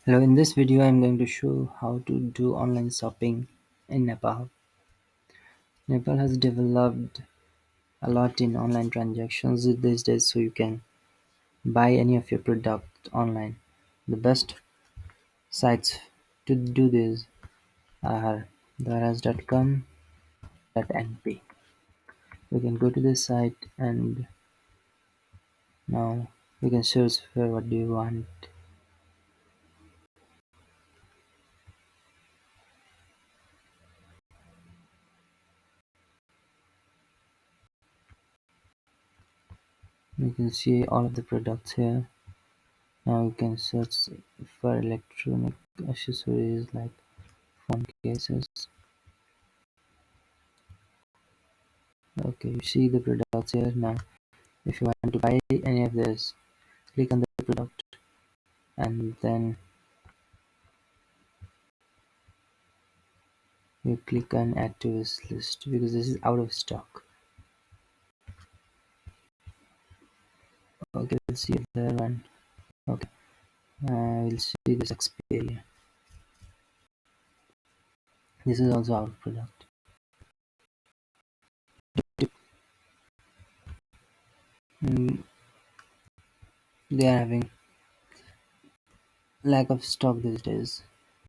Hello, in this video I'm going to show how to do online shopping in Nepal. Nepal has developed a lot in online transactions these days, so you can buy any of your product online. The best sites to do this are daras.com, .np. You can go to this site and now you can search for what do you want. You can see all of the products here. Now you can search for electronic accessories like phone cases. Okay, you see the products here. Now if you want to buy any of this, click on the product and then you click on add to this list because this is out of stock. Okay, we'll see the other one. Okay, we'll see this Xperia. This is also out of product. Mm, they are having lack of stock these days.